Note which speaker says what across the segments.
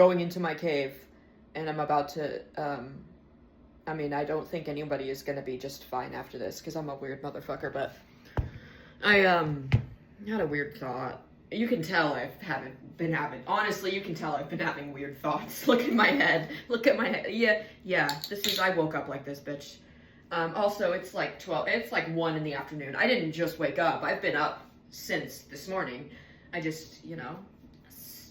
Speaker 1: going into my cave, and I'm about to, I mean, I don't think anybody is gonna be just fine after this, because I'm a weird motherfucker, but I, had a weird thought. You can tell honestly, you can tell I've been having weird thoughts. Look at my head. Yeah, I woke up like this, bitch. Also, it's like 1 in the afternoon. I didn't just wake up. I've been up since this morning. I just,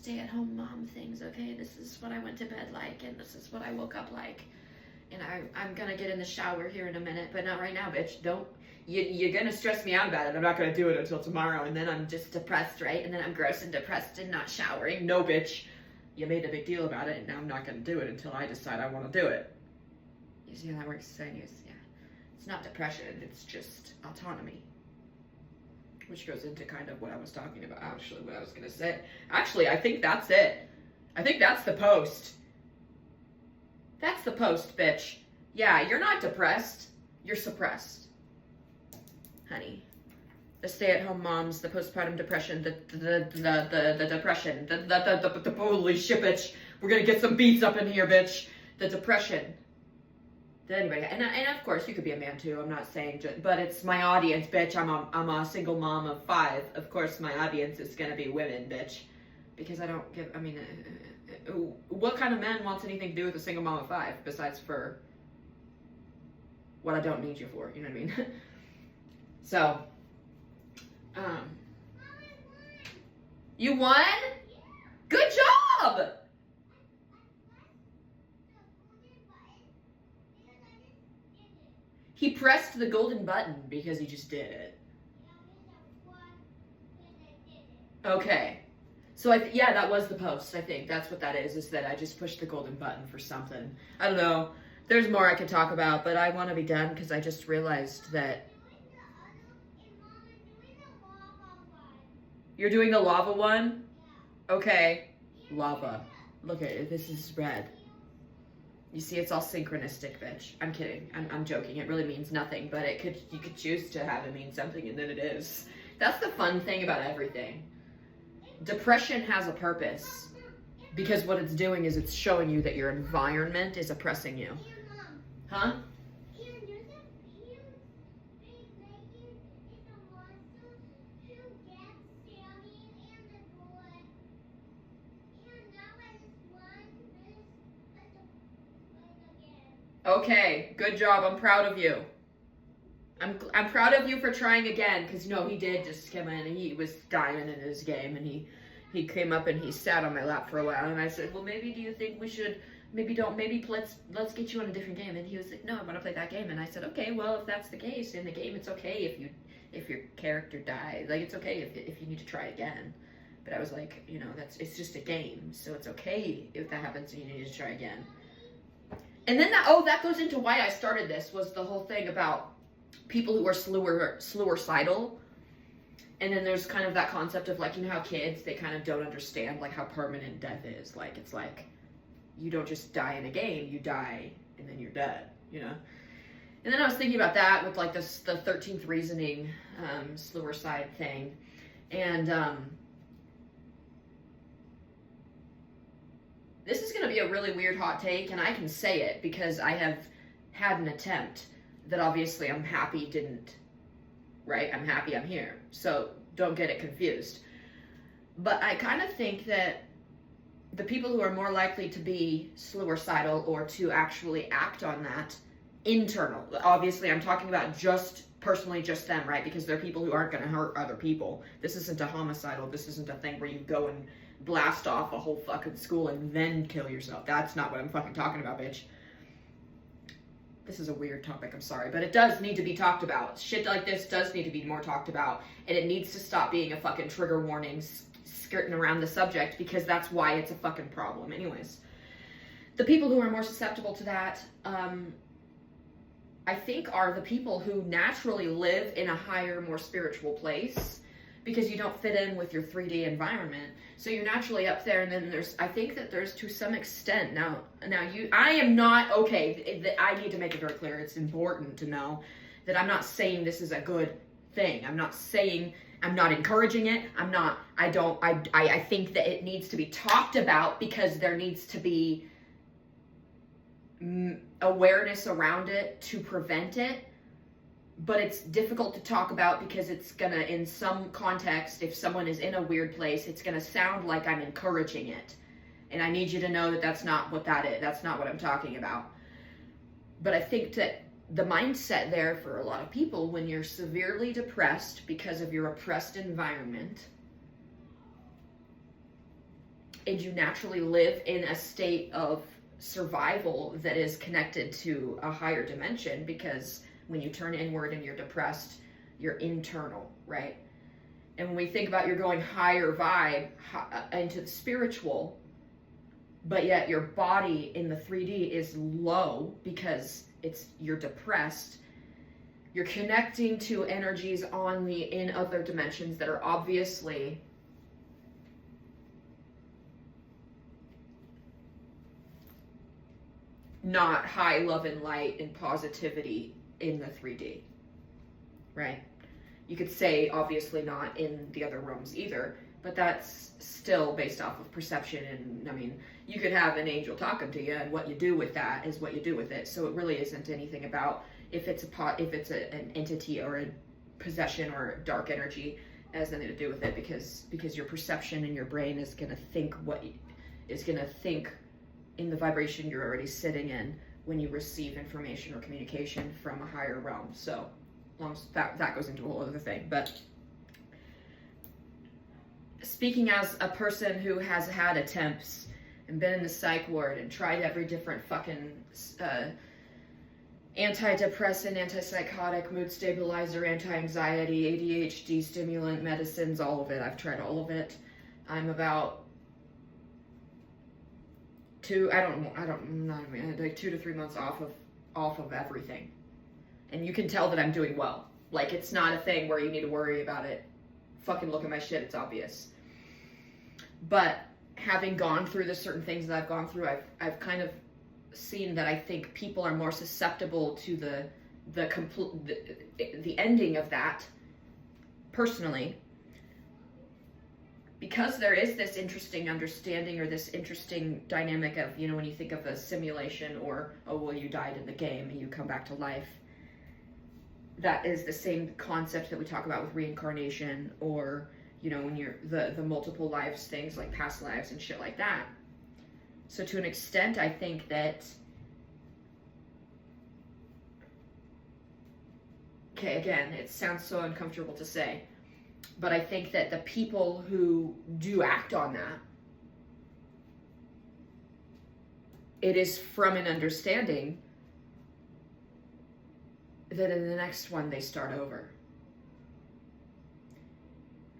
Speaker 1: stay-at-home mom things, okay? This is what I went to bed like, and this is what I woke up like. And I'm gonna get in the shower here in a minute, but not right now, bitch. You're gonna stress me out about it. I'm not gonna do it until tomorrow, and then I'm just depressed, right? And then I'm gross and depressed and not showering. No, bitch. You made a big deal about it, and now I'm not gonna do it until I decide I want to do it. You see how that works? Yeah. It's not depression, it's just autonomy. Which goes into kind of what I was talking about, actually, what I was gonna say. Actually, I think that's it. I think that's the post. That's the post, bitch. Yeah, you're not depressed. You're suppressed. Honey. The stay-at-home moms, the postpartum depression, the depression, the holy shit, bitch. We're gonna get some beats up in here, bitch. The depression. Anyway, and of course, you could be a man too. I'm not saying, but it's my audience, bitch. I'm a single mom of 5. Of course, my audience is gonna be women, bitch. Because I don't give, what kind of man wants anything to do with a single mom of 5 besides for what I don't need you for, you know what I mean? So, you won? Good job! He pressed the golden button because he just did it. Okay. So, yeah, that was the post, I think. That's what that is that I just pushed the golden button for something. I don't know. There's more I could talk about, but I want to be done because I just realized that... You're doing the lava one? Okay. Lava. Look at it. This is red. You see, it's all synchronistic, bitch. I'm kidding. I'm joking. It really means nothing, but you could choose to have it mean something, and then it is. That's the fun thing about everything. Depression has a purpose, because what it's doing is it's showing you that your environment is oppressing you. Huh? Okay, good job. I'm proud of you. I'm proud of you for trying again, because he did just come in and he was dying in his game, and he came up and he sat on my lap for a while, and I said, well, maybe do you think we should, let's get you on a different game, and he was like, no, I want to play that game, and I said, okay, well, if that's the case, in the game, it's okay if your character dies, like, it's okay if you need to try again, but I was like, it's just a game, so it's okay if that happens and you need to try again. And then that goes into why I started this, was the whole thing about people who are suicidal. And then there's kind of that concept of, like, how kids, they kind of don't understand, like, how permanent death is. Like, it's like, you don't just die in a game, you die and then you're dead, And then I was thinking about that with, like, the 13th reasoning, suicide thing. And, this is going to be a really weird hot take, and I can say it because I have had an attempt that obviously I'm happy didn't, right? I'm happy I'm here. So don't get it confused. But I kind of think that the people who are more likely to be suicidal or to actually act on that internal, obviously I'm talking about just them, right? Because they're people who aren't going to hurt other people. This isn't a homicidal. This isn't a thing where you go and blast off a whole fucking school and then kill yourself. That's not what I'm fucking talking about, bitch. This is a weird topic, I'm sorry, but it does need to be talked about. Shit like this does need to be more talked about, and it needs to stop being a fucking trigger warning skirting around the subject, because that's why it's a fucking problem. Anyways, the people who are more susceptible to that, I think, are the people who naturally live in a higher, more spiritual place, because you don't fit in with your 3D environment. So you're naturally up there, and then I think that there's, to some extent, I am not, okay, I need to make it very clear, it's important to know that I'm not saying this is a good thing. I'm not saying I'm not encouraging it. I think that it needs to be talked about because there needs to be awareness around it to prevent it. But it's difficult to talk about because it's gonna, in some context, if someone is in a weird place, it's gonna sound like I'm encouraging it. And I need you to know that that's not what that is. That's not what I'm talking about. But I think that the mindset there for a lot of people, when you're severely depressed because of your oppressed environment, and you naturally live in a state of survival that is connected to a higher dimension, because when you turn inward and you're depressed, you're internal, right? And when we think about you're going higher vibe into the spiritual, but yet your body in the 3D is low because you're depressed, you're connecting to energies in other dimensions that are obviously not high love and light and positivity in the 3D, right? You could say obviously not in the other realms either, but that's still based off of perception. And I mean, you could have an angel talking to you, and what you do with that is what you do with it. So it really isn't anything about if it's an entity or a possession or a dark energy. It has nothing to do with it, because your perception in your brain is going to think in the vibration you're already sitting in when you receive information or communication from a higher realm. So long as that goes into a whole other thing. But speaking as a person who has had attempts and been in the psych ward and tried every different fucking antidepressant, antipsychotic, mood stabilizer, anti-anxiety, ADHD, stimulant, medicines, all of it. I've tried all of it. I'm about 2 to 3 months off of everything. And you can tell that I'm doing well. Like, it's not a thing where you need to worry about it. Fucking look at my shit, it's obvious. But having gone through the certain things that I've gone through, I've kind of seen that I think people are more susceptible to the ending of that, personally, because there is this interesting understanding or this interesting dynamic of, when you think of a simulation or, oh, well, you died in the game and you come back to life. That is the same concept that we talk about with reincarnation, or, when you're the multiple lives things like past lives and shit like that. So to an extent, I think that, okay, again, it sounds so uncomfortable to say, but I think that the people who do act on that, it is from an understanding that in the next one they start over.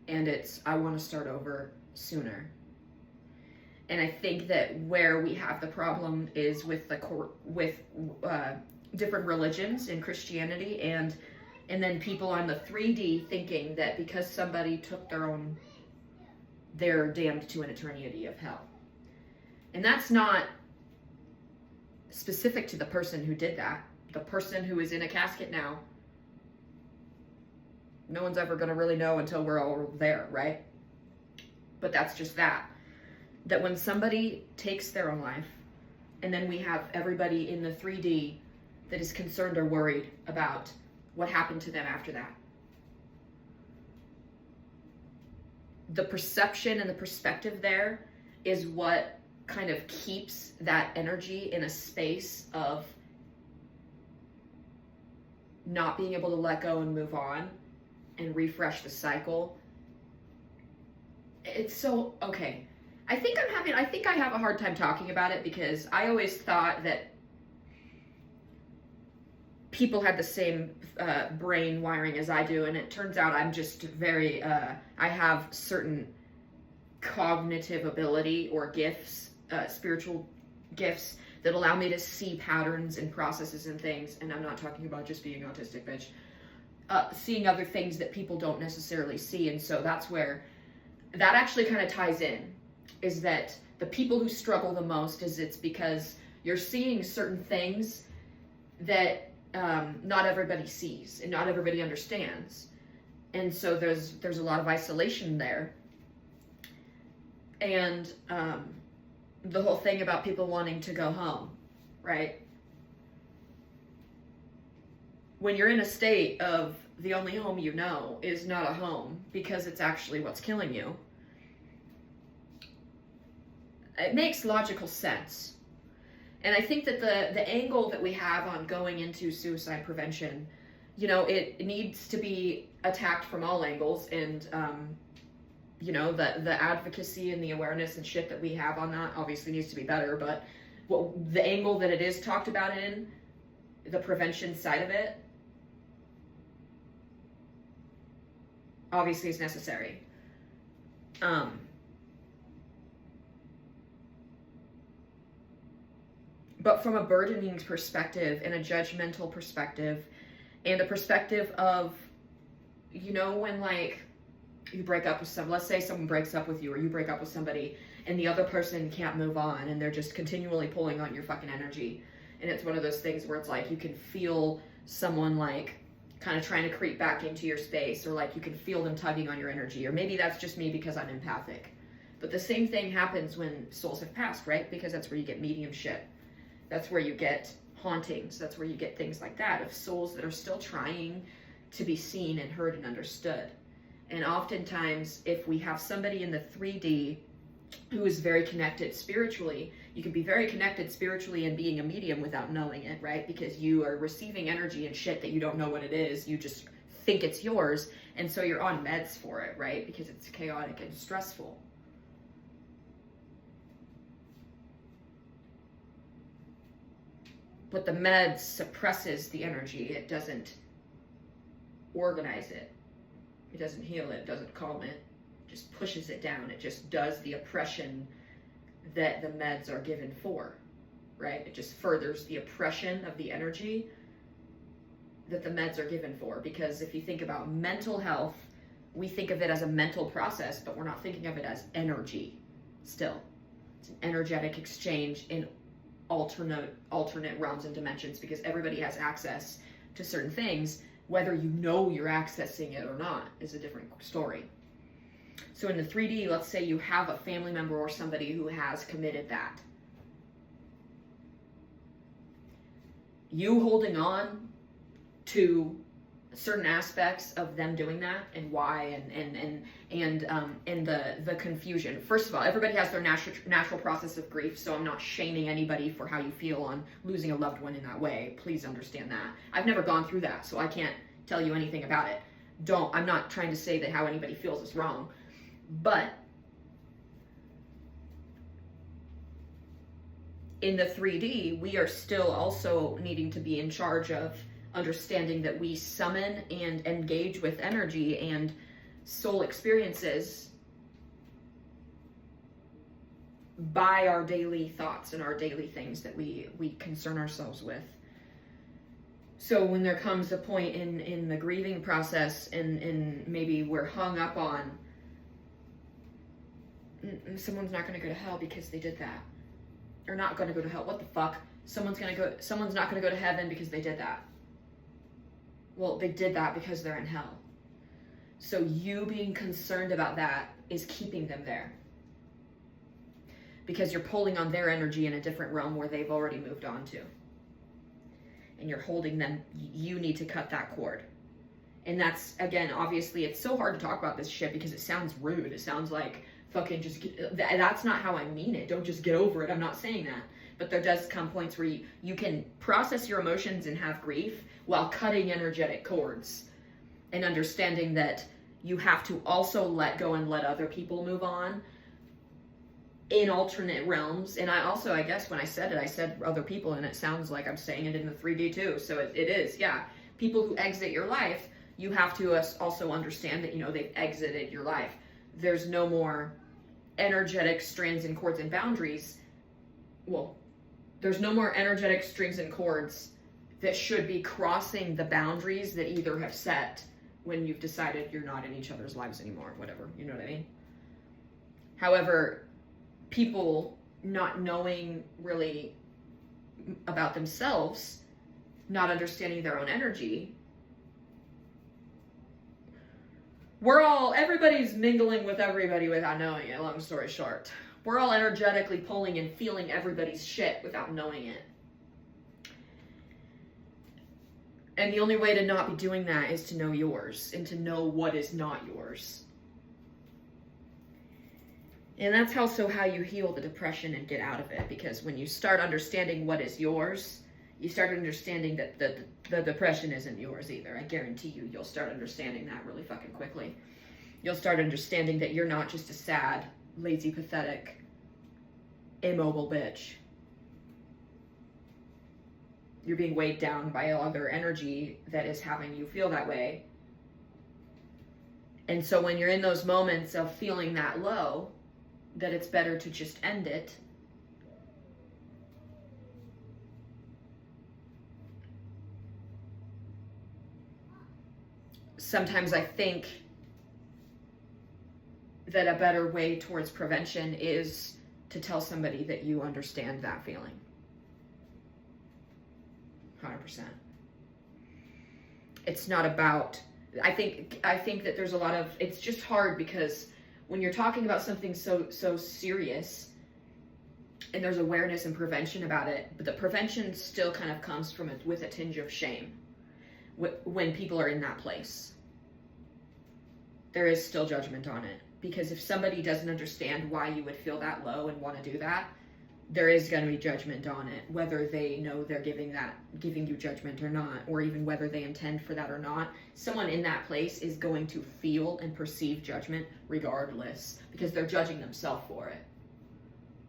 Speaker 1: And I want to start over sooner. And I think that where we have the problem is with different religions in Christianity, and then people on the 3D thinking that because somebody took they're damned to an eternity of hell. And that's not specific to the person who did that. The person who is in a casket now, no one's ever going to really know until we're all there, right? But that's just that when somebody takes their own life, and then we have everybody in the 3D that is concerned or worried about what happened to them after that. The perception and the perspective there is what kind of keeps that energy in a space of not being able to let go and move on and refresh the cycle. It's so, okay. I think I have a hard time talking about it, because I always thought that people had the same brain wiring as I do, and it turns out I'm just very, I have certain cognitive ability or gifts, spiritual gifts, that allow me to see patterns and processes and things, and I'm not talking about just being autistic, bitch. Seeing other things that people don't necessarily see, and so that's where that actually kind of ties in, is that the people who struggle the most it's because you're seeing certain things that not everybody sees and not everybody understands. And so there's a lot of isolation there. And the whole thing about people wanting to go home, right? When you're in a state of the only home you know is not a home because it's actually what's killing you, it makes logical sense. And I think that the angle that we have on going into suicide prevention, you know, it needs to be attacked from all angles. And, you know, the advocacy and the awareness and shit that we have on that obviously needs to be better. But the angle that it is talked about in, the prevention side of it, obviously is necessary. But from a burdening perspective and a judgmental perspective and a perspective of, you know, when like you break up with someone, let's say someone breaks up with you or you break up with somebody and the other person can't move on and they're just continually pulling on your fucking energy. And it's one of those things where it's like you can feel someone like kind of trying to creep back into your space, or like you can feel them tugging on your energy. Or maybe that's just me because I'm empathic. But the same thing happens when souls have passed, right? Because that's where you get medium shit. That's where you get hauntings. That's where you get things like that of souls that are still trying to be seen and heard and understood. And oftentimes, if we have somebody in the 3D who is very connected spiritually, you can be very connected spiritually and being a medium without knowing it, right? Because you are receiving energy and shit that you don't know what it is. You just think it's yours. And so you're on meds for it, right? Because it's chaotic and stressful. But the meds suppresses the energy. It doesn't organize it. It doesn't heal it. It doesn't calm it. It just pushes it down. It just does the oppression that the meds are given for, right? It just furthers the oppression of the energy that the meds are given for. Because if you think about mental health, we think of it as a mental process, but we're not thinking of it as energy still. It's an energetic exchange in alternate realms and dimensions, because everybody has access to certain things. Whether you know you're accessing it or not is a different story. So in the 3D, let's say you have a family member or somebody who has committed that. You holding on to certain aspects of them doing that and why and the confusion. First of all, everybody has their natural process of grief, so I'm not shaming anybody for how you feel on losing a loved one in that way. Please understand that. I've never gone through that, so I can't tell you anything about it. I'm not trying to say that how anybody feels is wrong. But in the 3D, we are still also needing to be in charge of understanding that we summon and engage with energy and soul experiences by our daily thoughts and our daily things that we concern ourselves with. So when there comes a point in the grieving process and maybe we're hung up on someone's not going to go to hell because they did that, or not going to go to hell, what the fuck, someone's not going to go to heaven because they did that. Well, they did that because they're in hell. So you being concerned about that is keeping them there, because you're pulling on their energy in a different realm where they've already moved on to, and you're holding them. You need to cut that cord. And that's, again, obviously it's so hard to talk about this shit because it sounds rude. It sounds like fucking just that's not how I mean it. Don't just get over it. I'm not saying that. But there does come points where you can process your emotions and have grief while cutting energetic cords, and understanding that you have to also let go and let other people move on in alternate realms. And I guess when I said it, I said other people, and it sounds like I'm saying it in the 3D too. So it is, yeah. People who exit your life, you have to also understand that, you know, they've exited your life. There's no more energetic strands and cords and boundaries. Well, there's no more energetic strings and cords that should be crossing the boundaries that either have set when you've decided you're not in each other's lives anymore, whatever, you know what I mean? However, people not knowing really about themselves, not understanding their own energy, everybody's mingling with everybody without knowing it, long story short. We're all energetically pulling and feeling everybody's shit without knowing it. And the only way to not be doing that is to know yours and to know what is not yours. And that's also how you heal the depression and get out of it. Because when you start understanding what is yours, you start understanding that the depression isn't yours either. I guarantee you'll start understanding that really fucking quickly. You'll start understanding that you're not just a sad, lazy, pathetic, immobile bitch. You're being weighed down by other energy that is having you feel that way. And so when you're in those moments of feeling that low, that it's better to just end it. Sometimes I think that a better way towards prevention is to tell somebody that you understand that feeling. 100%. It's not about, I think that there's a lot of, it's just hard because when you're talking about something so serious and there's awareness and prevention about it, but the prevention still kind of comes from it with a tinge of shame when people are in that place. There is still judgment on it, because if somebody doesn't understand why you would feel that low and want to do that, there is going to be judgment on it, whether they know they're giving you judgment or not, or even whether they intend for that or not. Someone in that place is going to feel and perceive judgment regardless, because they're judging themselves for it.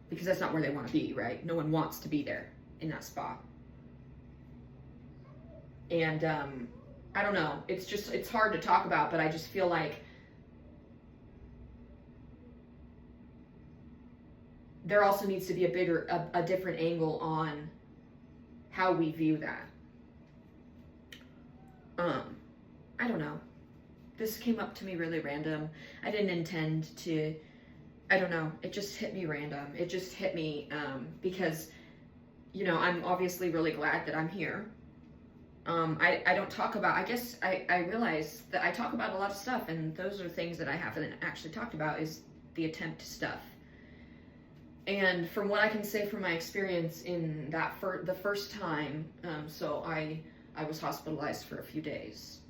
Speaker 1: Because that's not where they want to be, right? No one wants to be there in that spot. And I don't know, it's hard to talk about, but I just feel like there also needs to be a different angle on how we view that. I don't know. This came up to me really random. I didn't intend to, I don't know. It just hit me random. It just hit me because, you know, I'm obviously really glad that I'm here. I don't talk about, I guess I realize that I talk about a lot of stuff, and those are things that I haven't actually talked about is the attempt stuff. And from what I can say from my experience in that the first time, so I was hospitalized for a few days.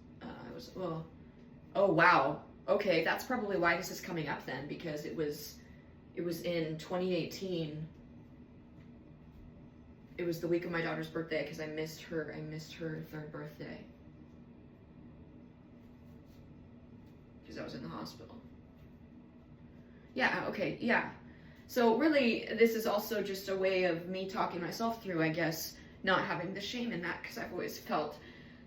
Speaker 1: Oh wow, okay, that's probably why this is coming up then, because it was in 2018. It was the week of my daughter's birthday, because I missed her third birthday, because I was in the hospital. Yeah, okay, yeah. So really, this is also just a way of me talking myself through, I guess, not having the shame in that, because I've always felt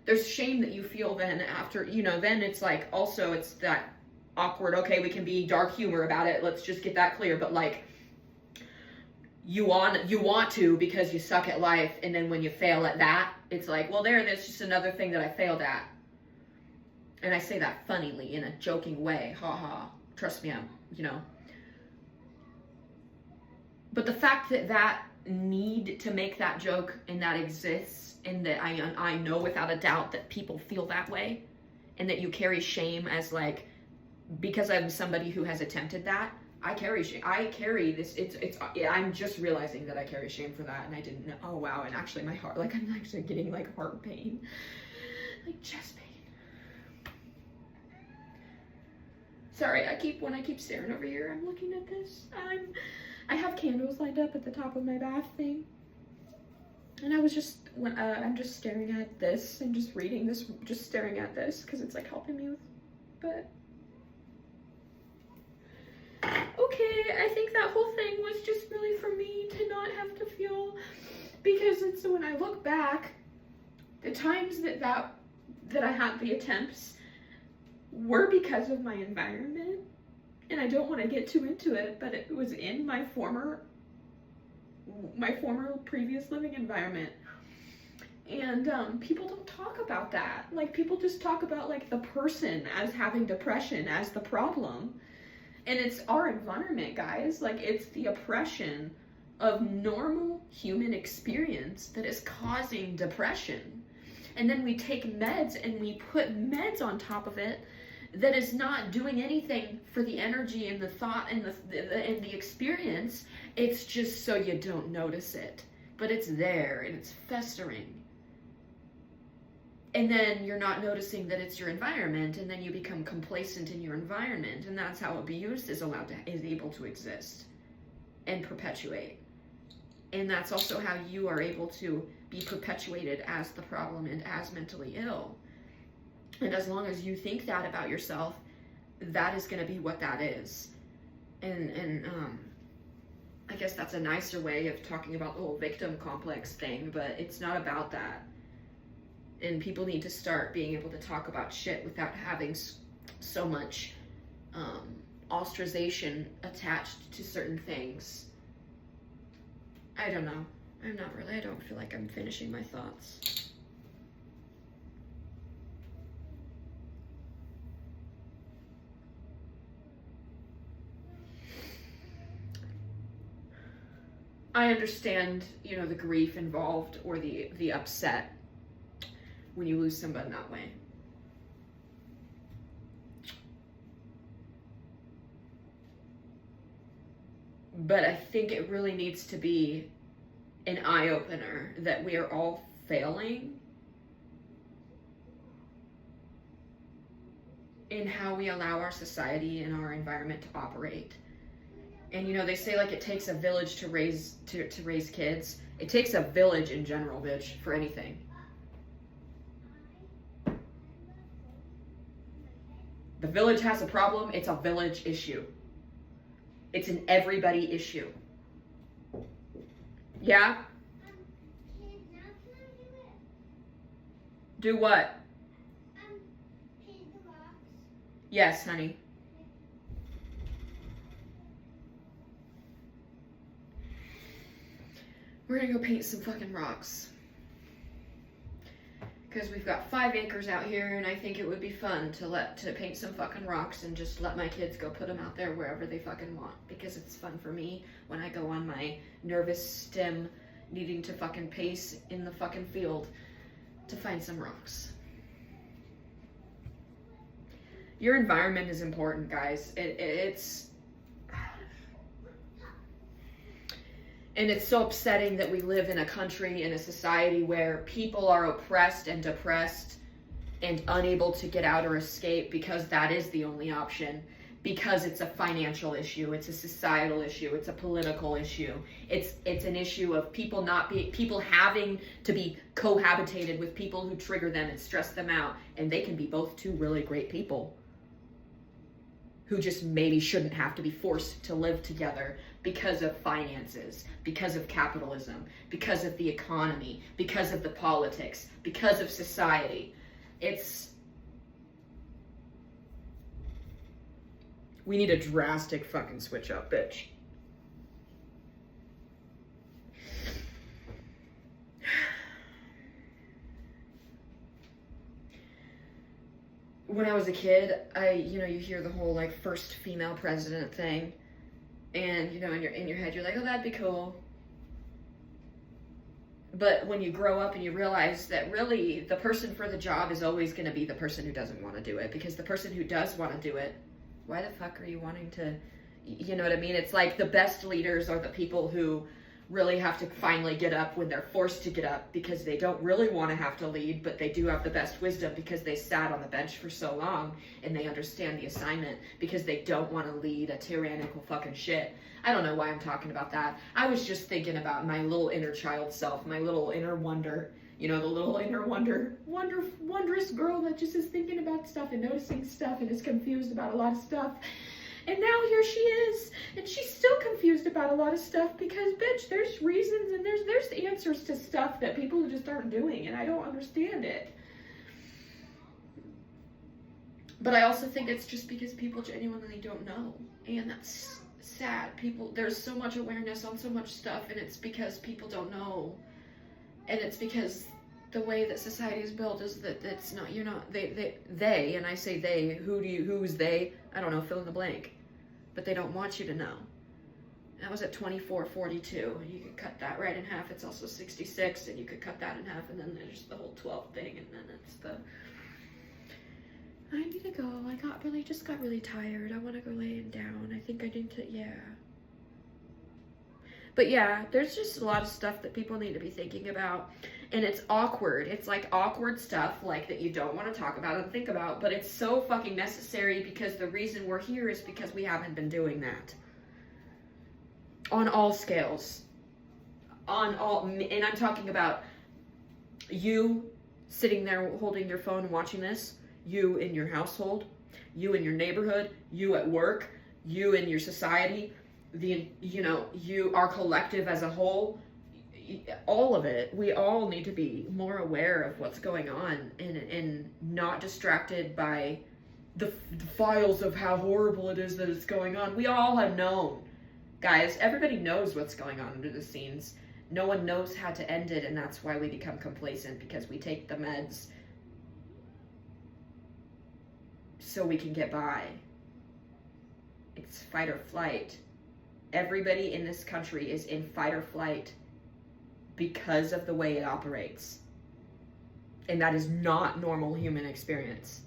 Speaker 1: there's shame that you feel then after, you know, then it's like, also it's that awkward, okay, we can be dark humor about it, let's just get that clear, but like, you want to because you suck at life, and then when you fail at that, it's like, well, that's just another thing that I failed at. And I say that funnily, in a joking way, ha. Trust me, you know. But the fact that need to make that joke and that exists, and that I know without a doubt that people feel that way, and that you carry shame as like, because I'm somebody who has attempted that, I carry shame. I carry this. I'm just realizing that I carry shame for that, and I didn't know. Oh wow! And actually, my heart, like I'm actually getting like heart pain, like chest pain. Sorry, when I keep staring over here, I'm looking at this. I have candles lined up at the top of my bath thing, and I was just I'm just staring at this and just reading this, just staring at this because it's like helping me with, but. Okay, I think that whole thing was just really for me to not have to feel, because it's when I look back, the times that I had the attempts were because of my environment, and I don't want to get too into it, but it was in my former previous living environment. And people don't talk about that. Like, people just talk about like the person as having depression as the problem. And it's our environment, guys. Like, it's the oppression of normal human experience that is causing depression. And then we take meds and we put meds on top of it that is not doing anything for the energy and the thought and the experience. It's just so you don't notice it, but it's there and it's festering. And then you're not noticing that it's your environment, and then you become complacent in your environment, and that's how abuse is able to exist and perpetuate. And that's also how you are able to be perpetuated as the problem and as mentally ill. And as long as you think that about yourself, that is going to be what that is. And I guess that's a nicer way of talking about the whole victim complex thing, but it's not about that. And people need to start being able to talk about shit without having so much ostracization attached to certain things. I don't know. I don't feel like I'm finishing my thoughts. I understand, you know, the grief involved or the upset when you lose somebody that way. But I think it really needs to be an eye-opener that we are all failing in how we allow our society and our environment to operate. And you know, they say like it takes a village to raise kids. It takes a village in general, bitch, for anything. The village has a problem, it's a village issue. It's an everybody issue. Yeah? Do what?
Speaker 2: Paint the rocks.
Speaker 1: Yes, honey. We're gonna go paint some fucking rocks. Because we've got 5 acres out here, and I think it would be fun to paint some fucking rocks and just let my kids go put them out there wherever they fucking want. Because it's fun for me when I go on my nervous stem needing to fucking pace in the fucking field to find some rocks. Your environment is important, guys. And it's so upsetting that we live in a country, in a society where people are oppressed and depressed and unable to get out or escape because that is the only option. Because it's a financial issue, it's a societal issue, it's a political issue. It's an issue of people having to be cohabitated with people who trigger them and stress them out. And they can be both two really great people who just maybe shouldn't have to be forced to live together because of finances, because of capitalism, because of the economy, because of the politics, because of society. We need a drastic fucking switch up, bitch. When I was a kid, you hear the whole like first female president thing, and in your head you're like, oh, that'd be cool. But when you grow up and you realize that really the person for the job is always going to be the person who doesn't want to do it, because the person who does want to do it, why the fuck are you wanting to, you know what I mean? It's like the best leaders are the people who really have to finally get up when they're forced to get up, because they don't really want to have to lead, but they do have the best wisdom because they sat on the bench for so long and they understand the assignment, because they don't want to lead a tyrannical fucking shit. I don't know why I'm talking about that. I was just thinking about my little inner child self, my little inner wonder, the little inner wondrous girl that just is thinking about stuff and noticing stuff and is confused about a lot of stuff. And now here she is, and she's still confused about a lot of stuff because, bitch, there's reasons and there's answers to stuff that people just aren't doing, and I don't understand it. But I also think it's just because people genuinely don't know, and that's sad. There's so much awareness on so much stuff, and it's because people don't know, and it's because the way that society is built is that it's not, they, and I say they, who's they? I don't know, fill in the blank. But they don't want you to know. That was at 24:42. You could cut that right in half. It's also 66, and you could cut that in half, and then there's the whole 12 thing, and then it's I need to go. I just got really tired. I want to go laying down. I think I need to, yeah. But yeah, there's just a lot of stuff that people need to be thinking about. And it's awkward. It's like awkward stuff like that you don't want to talk about and think about. But it's so fucking necessary because the reason we're here is because we haven't been doing that. On all scales. And I'm talking about you sitting there holding your phone and watching this. You in your household. You in your neighborhood. You at work. You in your society. Our collective as a whole, all of it. We all need to be more aware of what's going on and not distracted by the files of how horrible it is that it's going on. We all have known, guys. Everybody knows what's going on under the scenes. No one knows how to end it, and that's why we become complacent, because we take the meds so we can get by. It's fight or flight. Everybody in this country is in fight or flight because of the way it operates. And that is not normal human experience.